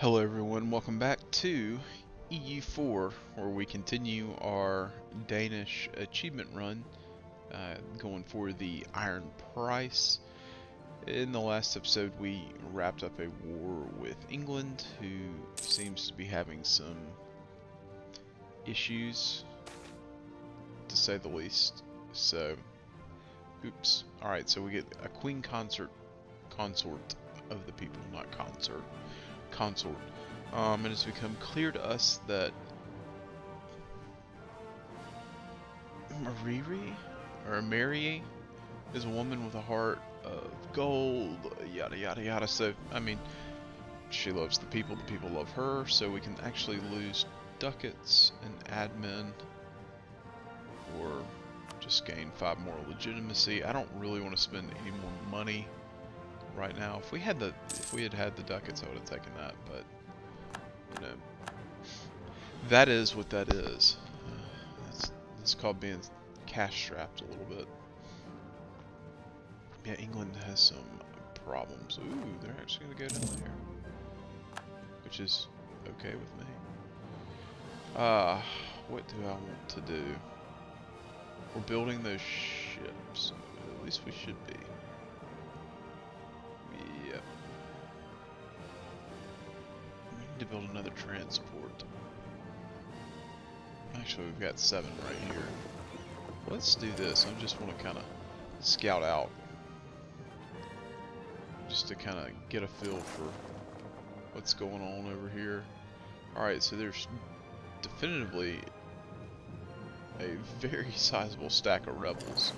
Hello everyone, welcome back to EU4, where we continue our Danish achievement run, going for the Iron Price. In the last episode we wrapped up a war with England, who seems to be having some issues, to say the least. So, oops. Alright, so we get a Queen Consort of the people, not concert. Consort. And it's become clear to us that Mary is a woman with a heart of gold, yada yada yada. So, I mean, she loves the people love her, so we can actually lose ducats and admin, or just gain 5 more legitimacy. I don't really want to spend any more money right now. If we had the ducats, I would have taken that, but you know, that is what that is. It's called being cash strapped a little bit. Yeah, England has some problems. Ooh, they're actually gonna go down there, which is okay with me. What do I want to do? We're building those ships. At least we should be. Yep. We need to build another transport. Actually, we've got 7 right here. Let's do this. I just want to kind of scout out, just to kind of get a feel for what's going on over here. Alright, so there's definitively a very sizable stack of rebels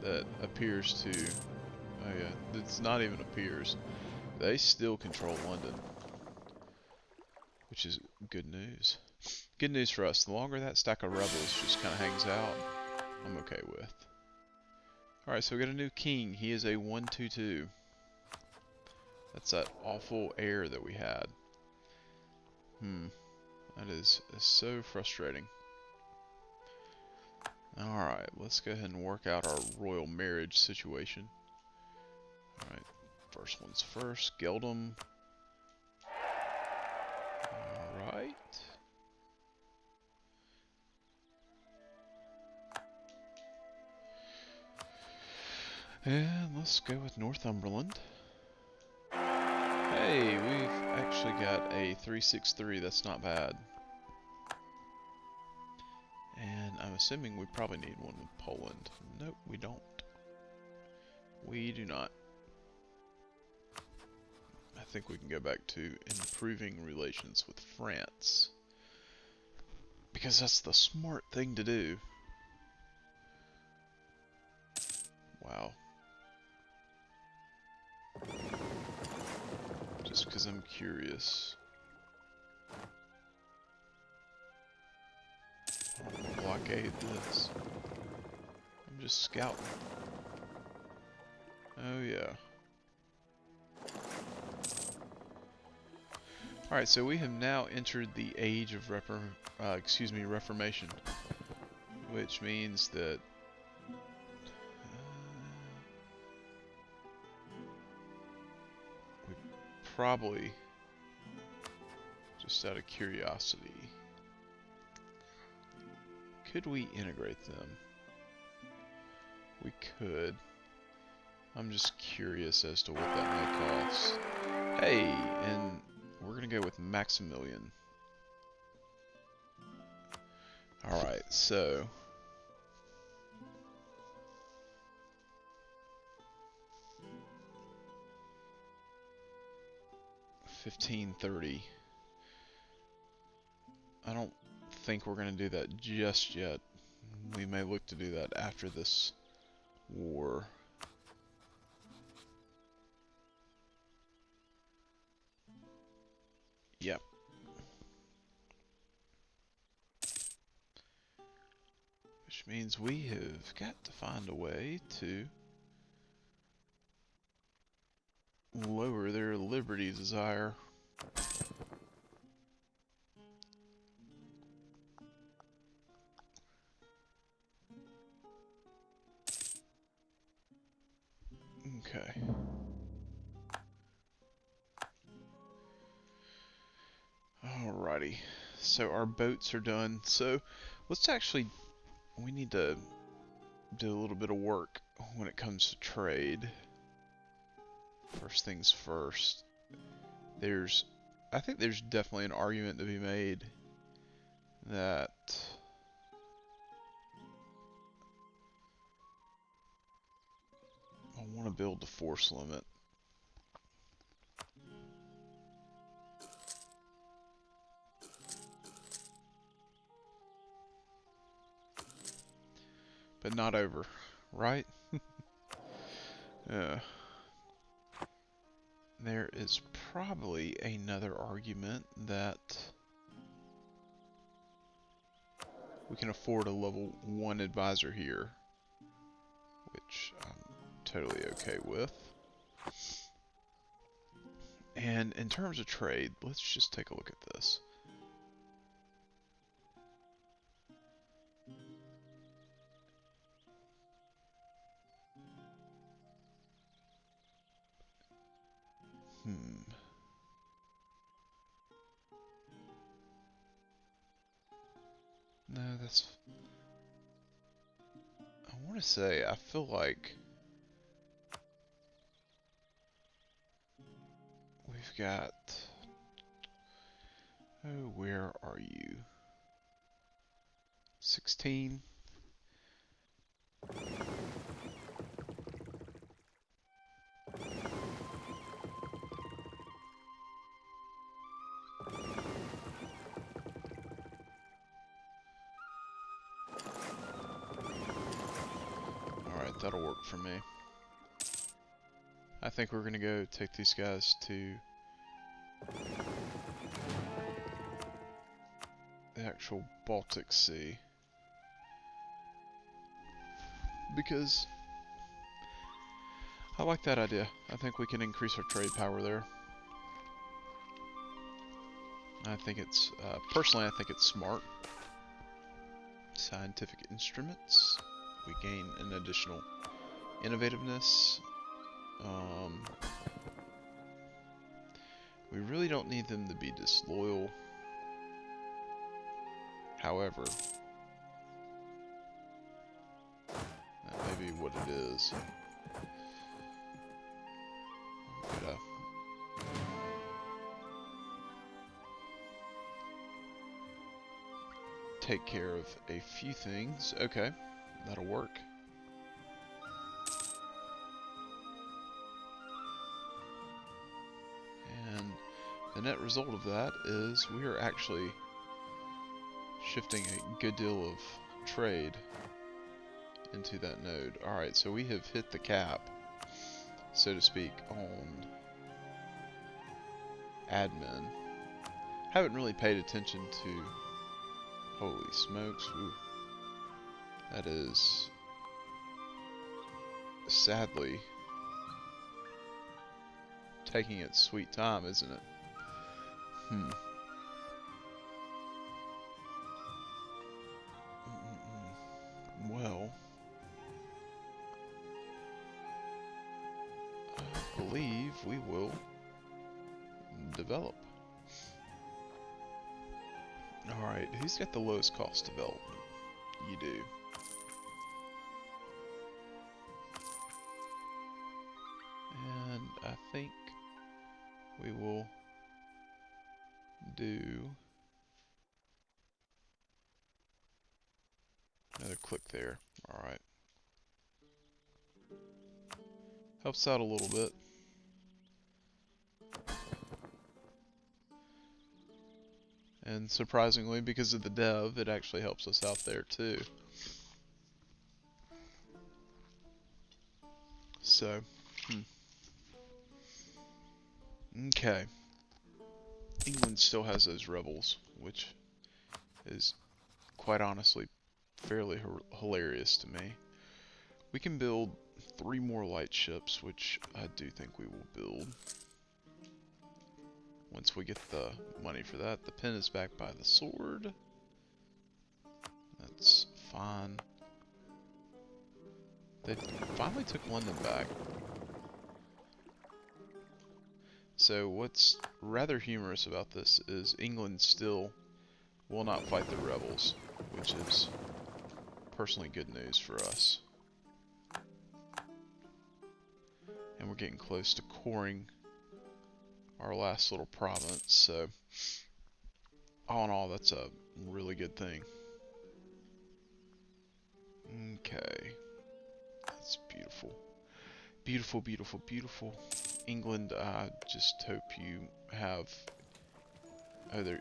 that appears to... Oh yeah, it's not even appears. They still control London, which is good news. Good news for us. The longer that stack of rebels just kind of hangs out, I'm okay with. Alright, so we got a new king. He is a 122. That's that awful heir that we had. That is so frustrating. Alright, let's go ahead and work out our royal marriage situation. Alright, first one's first. Geldom. Alright. And let's go with Northumberland. Hey, we've actually got a 363, that's not bad. And I'm assuming we probably need one with Poland. Nope, we don't. We do not. I think we can go back to improving relations with France, because that's the smart thing to do. Wow. Just because I'm curious. I don't want to blockade this. I'm just scouting. Oh yeah. Alright, so we have now entered the age of Reformation, which means that we probably, just out of curiosity, could we integrate them? We could. I'm just curious as to what that may cost. Hey, and we're gonna go with Maximilian. Alright, so $1530. I don't think we're gonna do that just yet. We may look to do that after this war. Yep. Which means we have got to find a way to lower their liberty desire. Okay. Alrighty. So our boats are done. So let's actually, we need to do a little bit of work when it comes to trade. First things first. I think there's definitely an argument to be made that I want to build the force limit. But not over, right? Yeah. There is probably another argument that we can afford a level 1 advisor here, which I'm totally okay with. And in terms of trade, let's just take a look at this. No, that's... I want to say, I feel like we've got... Oh, where are you? 16? Alright, that'll work for me. I think we're gonna go take these guys to the actual Baltic Sea. Because I like that idea. I think we can increase our trade power there. I think it's, personally I think it's smart. Scientific instruments. We gain an additional innovativeness. We really don't need them to be disloyal. However, that may be what it is. Gotta take care of a few things. Okay, that'll work. And the net result of that is we are actually shifting a good deal of trade into that node. Alright, so we have hit the cap, so to speak, on admin. Haven't really paid attention to... Holy smokes, ooh. That is sadly taking its sweet time, isn't it? Well, I believe we will develop. Alright, who's got the lowest cost development? You do. And I think we will do another click there. Alright. Helps out a little bit. And surprisingly, because of the dev, it actually helps us out there too. So, okay. England still has those rebels, which is quite honestly fairly hilarious to me. We can build 3 more light ships, which I do think we will build. Once we get the money for that. The pen is backed by the sword. That's fine. They finally took London back. So what's rather humorous about this is England still will not fight the rebels, which is personally good news for us. And we're getting close to coring our last little province, so all in all, that's a really good thing. Okay, that's beautiful. Beautiful, beautiful, beautiful. England, I just hope you have... Oh, there...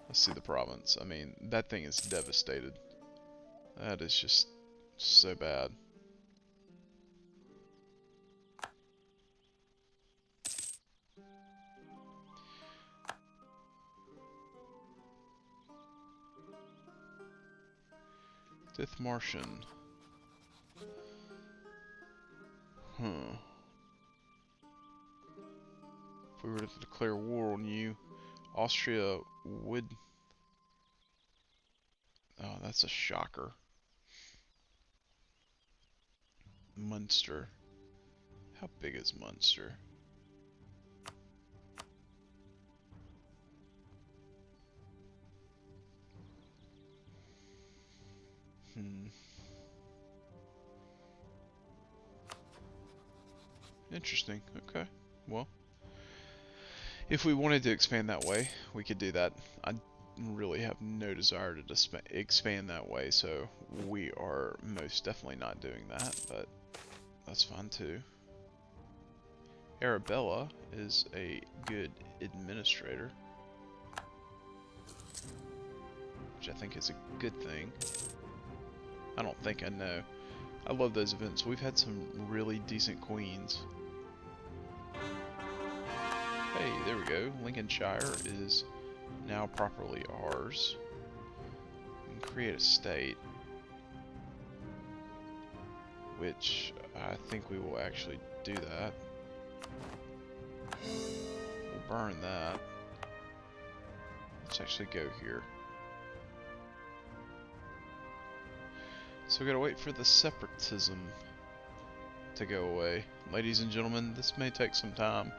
Let's see the province. I mean, that thing is devastated. That is just so bad. Fifth Martian. Huh. If we were to declare war on you, Austria would... Oh, that's a shocker. Munster. How big is Munster? Interesting. Okay. Well, if we wanted to expand that way, we could do that. I really have no desire to expand that way, so we are most definitely not doing that, but that's fine too. Arabella is a good administrator, which I think is a good thing. I don't think, I know. I love those events. We've had some really decent queens. Hey, there we go. Lincolnshire is now properly ours. We can create a state, which I think we will actually do that. We'll burn that. Let's actually go here. So we gotta wait for the separatism to go away. Ladies and gentlemen, this may take some time,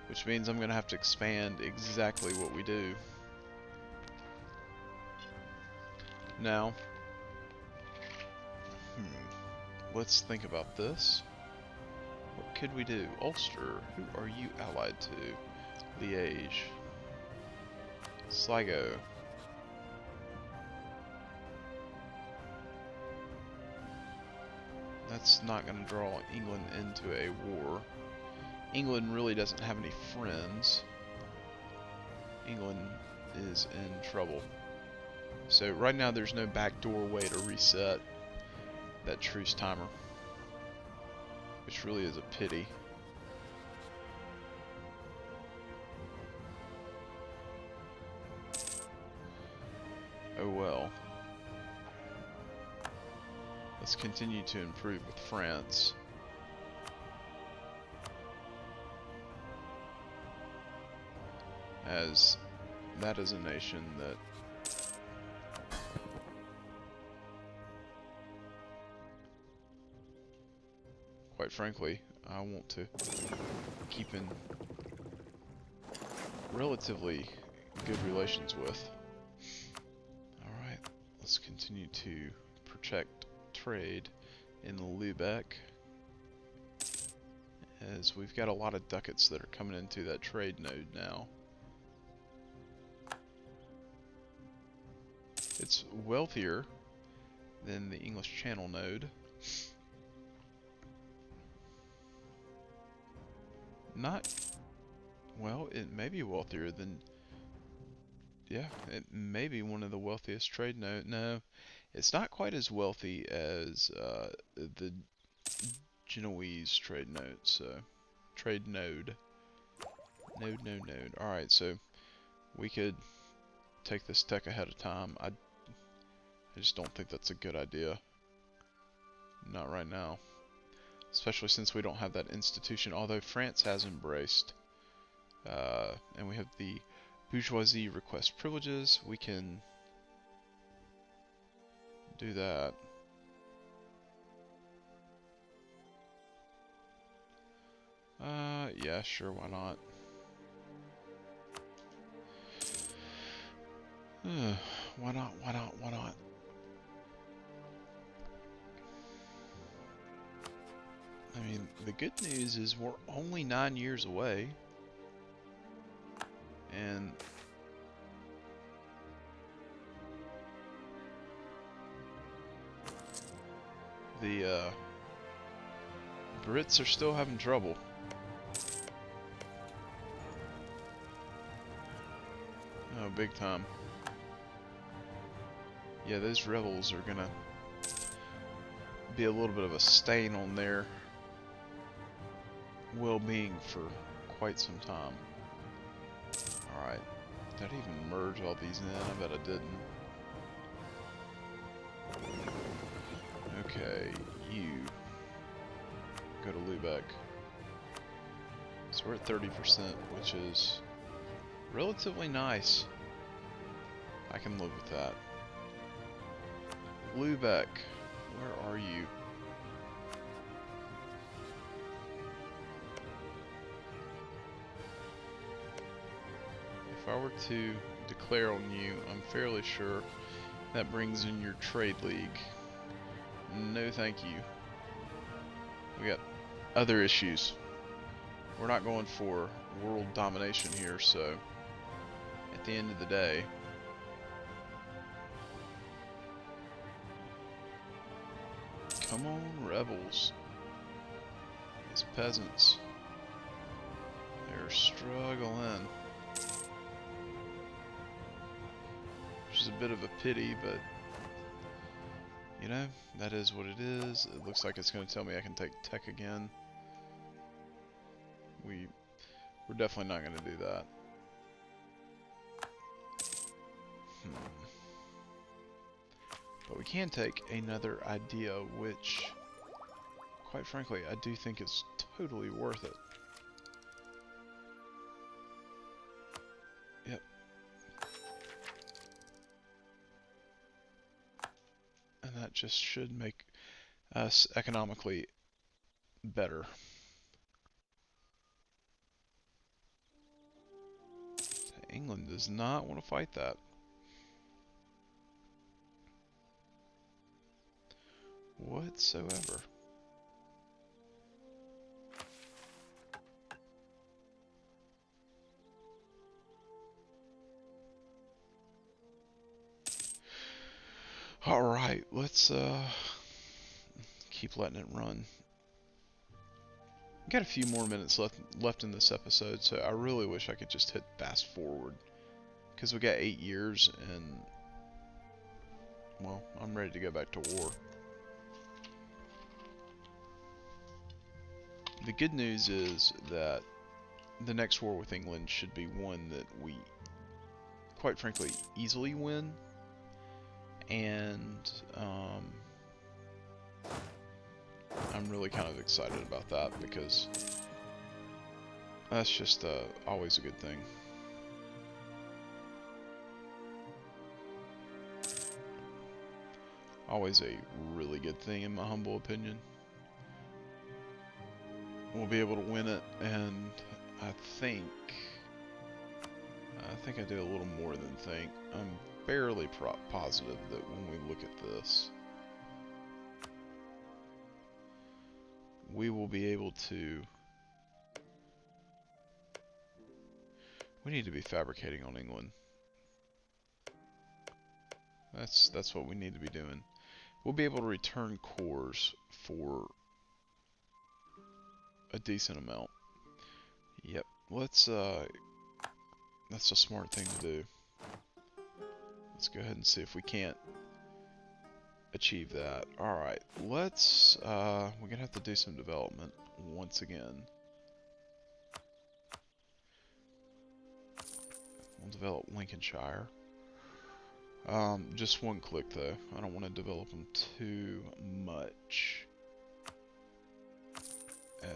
which means I'm gonna have to expand exactly what we do. Now, let's think about this. What could we do? Ulster, who are you allied to? Liège. Sligo. That's not going to draw England into a war. England really doesn't have any friends. England is in trouble. So right now there's no backdoor way to reset that truce timer, which really is a pity. Oh well. Let's continue to improve with France. As that is a nation that quite frankly, I want to keep in relatively good relations with. Alright, let's continue to protect trade in Lubeck, as we've got a lot of ducats that are coming into that trade node now. It's wealthier than the English Channel node. Not, well, it may be wealthier than, yeah, it may be one of the wealthiest trade node. No, it's not quite as wealthy as the Genoese trade node. So, trade node. Node. Alright, so we could take this tech ahead of time. I just don't think that's a good idea. Not right now. Especially since we don't have that institution, although France has embraced. And we have the bourgeoisie request privileges. We can do that. Yeah, sure, why not? Why not, why not, why not? I mean, the good news is we're only 9 years away. And the Brits are still having trouble. Oh, big time. Yeah, those rebels are gonna be a little bit of a stain on their well-being for quite some time. Alright. Did I even merge all these in? I bet I didn't. Okay, you go to Lubeck. So we're at 30%, which is relatively nice. I can live with that. Lubeck, where are you? If I were to declare on you, I'm fairly sure that brings in your trade league. No thank you. We got other issues. We're not going for world domination here, so at the end of the day, come on, rebels. These peasants, they're struggling. Which is a bit of a pity, but you know, that is what it is. It looks like it's going to tell me I can take tech again. We're definitely not going to do that. But we can take another idea, which, quite frankly, I do think is totally worth it. Yep. And that just should make us economically better. England does not want to fight that. Whatsoever. Alright, let's keep letting it run. Got a few more minutes left in this episode, so I really wish I could just hit fast forward. Because we got 8 years, and, well, I'm ready to go back to war. The good news is that the next war with England should be one that we, quite frankly, easily win. And I'm really kind of excited about that because that's just always a good thing. Always a really good thing in my humble opinion. We'll be able to win it, and I think I did a little more than think. I'm fairly positive that when we look at this, we will be able to... We need to be fabricating on England. That's what we need to be doing. We'll be able to return cores for a decent amount. Yep, let's that's a smart thing to do. Let's go ahead and see if we can't achieve that. Alright, let's we're gonna have to do some development once again. We'll develop Lincolnshire. Just one click though. I don't want to develop them too much,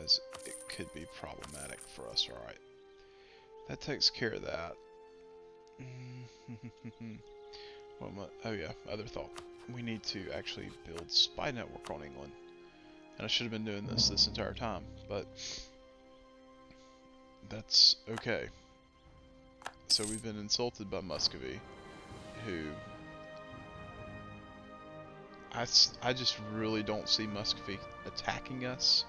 as it could be problematic for us. Alright, that takes care of that. Oh yeah, other thought. We need to actually build spy network on England. And I should have been doing this entire time, but That's okay. So we've been insulted by Muscovy, who I just really don't see Muscovy attacking us.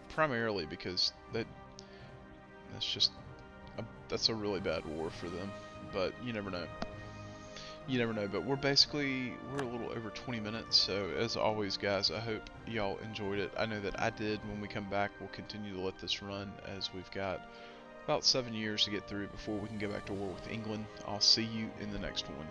Primarily because that's just that's a really bad war for them. But you never know. You never know. But we're a little over 20 minutes. So as always, guys, I hope y'all enjoyed it. I know that I did. When we come back, we'll continue to let this run as we've got about 7 years to get through before we can go back to war with England. I'll see you in the next one.